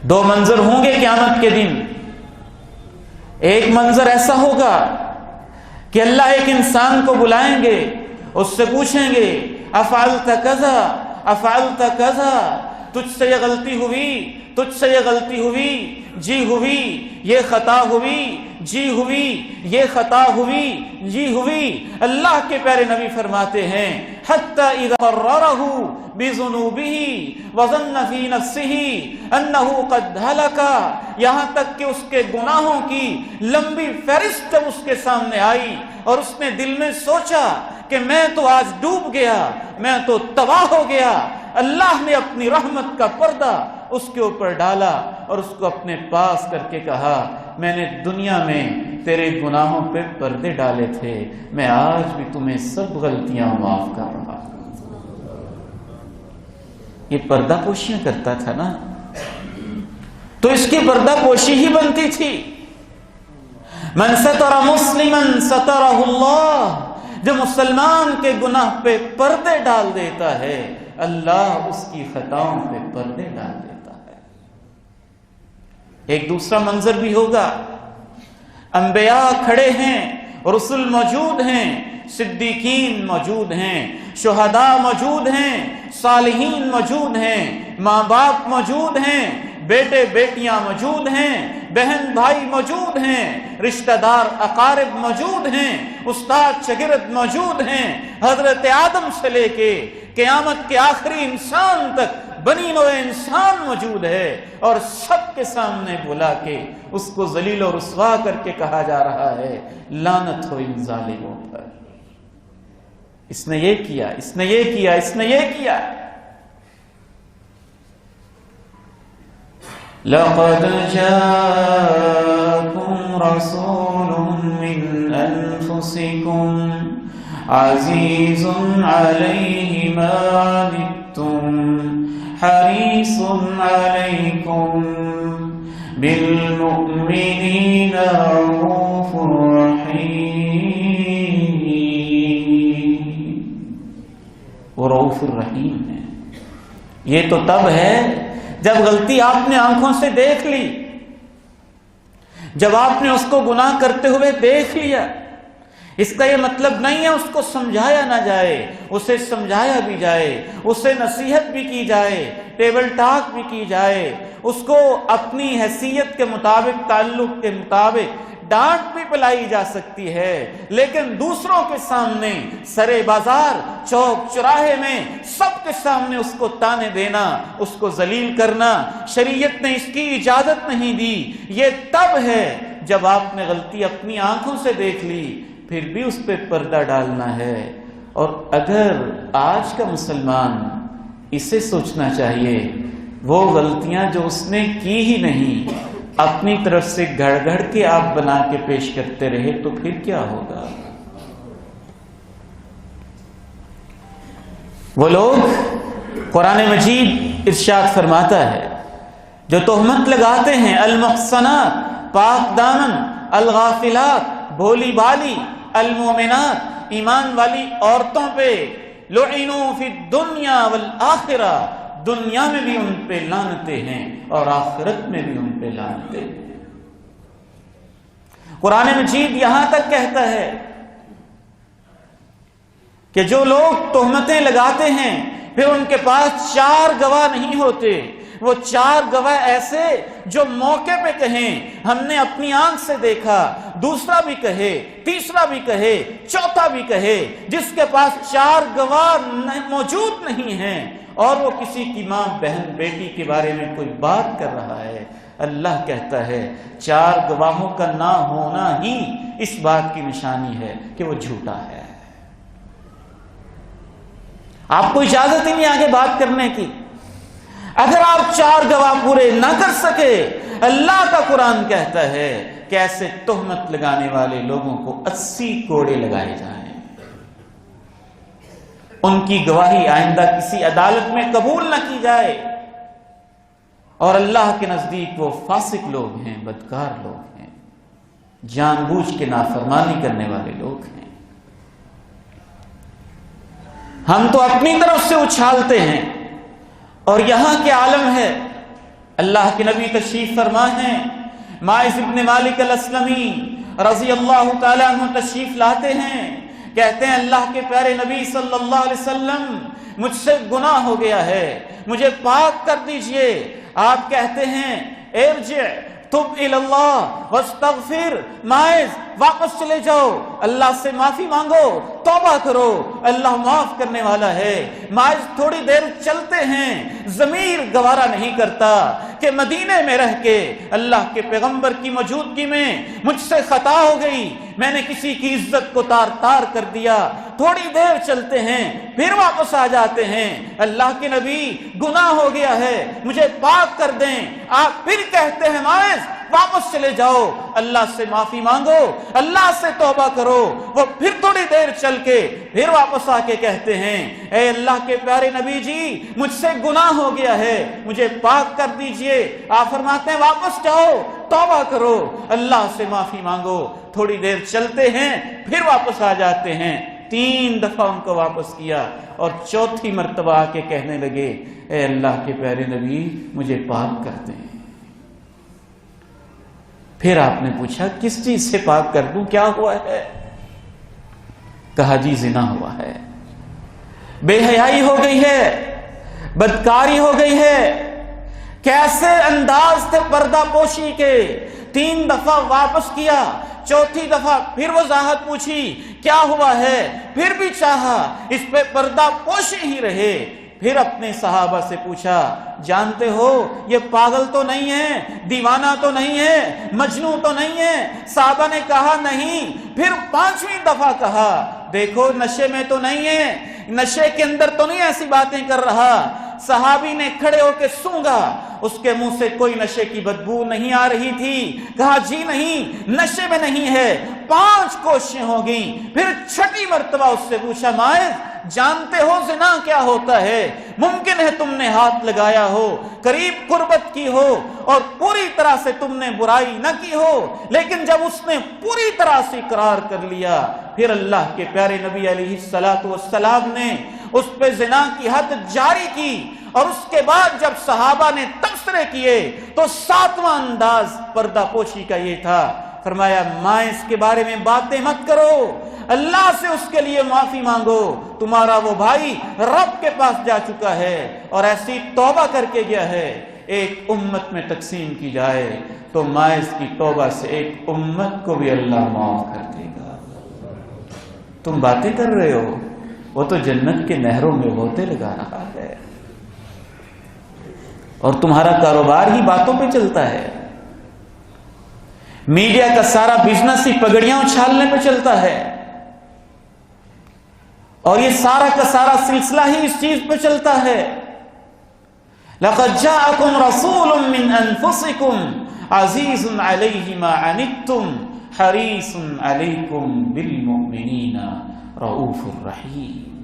دو منظر ہوں گے قیامت کے دن. ایک منظر ایسا ہوگا کہ اللہ ایک انسان کو بلائیں گے, اس سے پوچھیں گے افعلت کذا افعلت کذا, تجھ سے یہ غلطی ہوئی, تجھ سے یہ غلطی ہوئی, جی ہوئی, یہ خطا ہوئی, جی ہوئی, یہ خطا ہوئی, جی ہوئی. اللہ کے پیارے نبی فرماتے ہیں حتی اذا قررہ بذنوبہ وظن فی نفسہ انہ قد ہلک, یہاں تک کہ اس کے گناہوں کی لمبی فہرست جب اس کے سامنے آئی اور اس نے دل میں سوچا کہ میں تو آج ڈوب گیا, میں تو تباہ ہو گیا, اللہ نے اپنی رحمت کا پردہ اس کے اوپر ڈالا اور اس کو اپنے پاس کر کے کہا میں نے دنیا میں تیرے گناہوں پہ پردے ڈالے تھے, میں آج بھی تمہیں سب غلطیاں معاف کر رہا ہوں. یہ پردہ پوشیاں کرتا تھا نا, تو اس کی پردہ پوشی ہی بنتی تھی. من ستر مسلما سترہ اللہ, جو مسلمان کے گناہ پہ پردے ڈال دیتا ہے اللہ اس کی خطاؤں پہ پردے ڈال دیتا ہے. ایک دوسرا منظر بھی ہوگا, انبیاء کھڑے ہیں, رسل موجود ہیں, صدیقین موجود ہیں, شہداء موجود ہیں, صالحین موجود ہیں, ماں باپ موجود ہیں, بیٹے بیٹیاں موجود ہیں, بہن بھائی موجود ہیں, رشتہ دار اقارب موجود ہیں, استاد شاگرد موجود ہیں, حضرت آدم سے لے کے قیامت کے آخری انسان تک بنی نوع انسان موجود ہے, اور سب کے سامنے بلا کے اس کو ذلیل و رسوا کر کے کہا جا رہا ہے لعنت ہو ان ظالموں پر, اس نے یہ کیا, اس نے یہ کیا, اس نے یہ کیا. لقد جاءكم رسول من انفسكم عزيز عليه ما عنتم حريص عليكم بالمؤمنين رؤوف رحيم. وہ رؤوف الرحیم ہے. یہ تو تب ہے جب غلطی آپ نے آنکھوں سے دیکھ لی, جب آپ نے اس کو گناہ کرتے ہوئے دیکھ لیا. اس کا یہ مطلب نہیں ہے اس کو سمجھایا نہ جائے, اسے سمجھایا بھی جائے, اسے نصیحت بھی کی جائے, ٹیبل ٹاک بھی کی جائے, اس کو اپنی حیثیت کے مطابق, تعلق کے مطابق ڈانٹ بھی پلائی جا سکتی ہے, لیکن دوسروں کے سامنے, سرے بازار, چوک چوراہے میں سب کے سامنے اس کو تانے دینا, اس کو ذلیل کرنا, شریعت نے اس کی اجازت نہیں دی. یہ تب ہے جب آپ نے غلطی اپنی آنکھوں سے دیکھ لی, پھر بھی اس پہ پردہ ڈالنا ہے. اور اگر آج کا مسلمان اسے سوچنا چاہیے, وہ غلطیاں جو اس نے کی ہی نہیں اپنی طرف سے گھڑ گھڑ کے آپ بنا کے پیش کرتے رہے, تو پھر کیا ہوگا؟ وہ لوگ قرآن مجید ارشاد فرماتا ہے جو تہمت لگاتے ہیں المحصنات, پاک دامن, الغافلات, بھولی بالی, المومنات, ایمان والی عورتوں پہ, لعنوا فی الدنیا والآخرہ, دنیا میں بھی ان پہ لعنتیں ہیں اور آخرت میں بھی ان پہ لعنتیں ہیں. قرآن مجید یہاں تک کہتا ہے کہ جو لوگ تہمتیں لگاتے ہیں پھر ان کے پاس 4 گواہ نہیں ہوتے, وہ 4 گواہ ایسے جو موقع پہ کہیں ہم نے اپنی آنکھ سے دیکھا, دوسرا بھی کہے, تیسرا بھی کہے, چوتھا بھی کہے, جس کے پاس 4 گواہ موجود نہیں ہیں اور وہ کسی کی ماں, بہن, بیٹی کے بارے میں کوئی بات کر رہا ہے, اللہ کہتا ہے 4 گواہوں کا نہ ہونا ہی اس بات کی نشانی ہے کہ وہ جھوٹا ہے. آپ کو اجازت ہی نہیں آگے بات کرنے کی. اگر آپ 4 گواہ پورے نہ کر سکے, اللہ کا قرآن کہتا ہے کہ ایسے تہمت لگانے والے لوگوں کو 80 کوڑے لگائے جائیں. ان کی گواہی آئندہ کسی عدالت میں قبول نہ کی جائے, اور اللہ کے نزدیک وہ فاسق لوگ ہیں, بدکار لوگ ہیں, جان بوجھ کے نافرمانی کرنے والے لوگ ہیں. ہم تو اپنی طرف سے اچھالتے ہیں, اور یہاں کے عالم ہے اللہ کے نبی تشریف فرما ہیں، ماعز ابن مالک الاسلمی رضی اللہ تعالیٰ عنہ تشریف لاتے ہیں، کہتے ہیں اللہ کے پیارے نبی صلی اللہ علیہ وسلم مجھ سے گناہ ہو گیا ہے، مجھے پاک کر دیجئے۔ آپ کہتے ہیں ارجع تب الی اللہ واستغفر، ماعز واپس چلے جاؤ، اللہ سے معافی مانگو، توبہ کرو، اللہ معاف کرنے والا ہے۔ ماعز تھوڑی دیر چلتے ہیں، ضمیر گوارا نہیں کرتا کہ مدینے میں رہ کے اللہ کے پیغمبر کی موجودگی میں مجھ سے خطا ہو گئی، میں نے کسی کی عزت کو تار تار کر دیا۔ تھوڑی دیر چلتے ہیں پھر واپس آ جاتے ہیں، اللہ کے نبی گناہ ہو گیا ہے، مجھے پاک کر دیں۔ آپ پھر کہتے ہیں ماعز واپس چلے جاؤ، اللہ سے معافی مانگو، اللہ سے توبہ کرو۔ وہ پھر تھوڑی دیر چل کے پھر واپس آ کے کہتے ہیں اے اللہ کے پیارے نبی جی مجھ سے گناہ ہو گیا ہے، مجھے پاک کر دیجئے۔ آپ فرماتے ہیں واپس جاؤ، توبہ کرو، اللہ سے معافی مانگو۔ تھوڑی دیر چلتے ہیں پھر واپس آ جاتے ہیں، 3 دفعہ ان کو واپس کیا، اور چوتھی مرتبہ آ کے کہنے لگے اے اللہ کے پیارے نبی مجھے پاک کر دیں۔ پھر آپ نے پوچھا کس چیز سے پاک کر دوں، کیا ہوا ہے؟ کہا جی زنا ہوا ہے، بے حیائی ہو گئی ہے، بدکاری ہو گئی ہے۔ کیسے انداز تھے پردہ پوشی کے، 3 دفعہ واپس کیا، چوتھی دفعہ پھر وضاحت پوچھی کیا ہوا ہے، پھر بھی چاہا اس پہ پردہ پوشی ہی رہے۔ پھر اپنے صحابہ سے پوچھا جانتے ہو یہ پاگل تو نہیں ہے، دیوانہ تو نہیں ہے، مجنون تو نہیں ہے؟ صحابہ نے کہا نہیں۔ پھر 5ویں دفعہ کہا دیکھو نشے میں تو نہیں ہے، نشے کے اندر تو نہیں ایسی باتیں کر رہا۔ صحابی نے کھڑے ہو کے سونگا، اس کے منہ سے کوئی نشے کی بدبو نہیں آ رہی تھی۔ کہا جی نہیں نشے میں نہیں ہے۔ 5 کوششیں ہو گئیں، پھر 6ٹی مرتبہ اس سے پوچھا ماعز جانتے ہو زنا کیا ہوتا ہے؟ ممکن ہے تم نے ہاتھ لگایا ہو، قریب قربت کی ہو اور پوری طرح سے تم نے برائی نہ کی ہو، لیکن جب اس نے پوری طرح سے اقرار کر لیا، پھر اللہ کے پیارے نبی علیہ السلام نے اس پہ زنا کی حد جاری کی۔ اور اس کے بعد جب صحابہ نے تبصرے کیے تو 7واں انداز پردہ پوشی کا یہ تھا، فرمایا ماعز کے بارے میں باتیں مت کرو، اللہ سے اس کے لیے معافی مانگو، تمہارا وہ بھائی رب کے پاس جا چکا ہے اور ایسی توبہ کر کے گیا ہے۔ ایک امت میں تقسیم کی جائے تو ماعز کی توبہ سے ایک امت کو بھی اللہ معاف کر دے گا۔ تم باتیں کر رہے ہو، وہ تو جنت کے نہروں میں غوطے لگا رہا ہے، اور تمہارا کاروبار ہی باتوں پہ چلتا ہے۔ میڈیا کا سارا بزنس ہی پگڑیاں اچھالنے پہ چلتا ہے، اور یہ سارا کا سارا سلسلہ ہی اس چیز پہ چلتا ہے۔ لَقَدْ جَاءَكُمْ رَسُولٌ مِّنْ أَنفُسِكُمْ عَزِيزٌ عَلَيْهِ مَا عَنِتُّمْ حَرِيصٌ عَلَيْكُمْ بِالْمُؤْمِنِينَ رَءُوفٌ رَحِيمٌ۔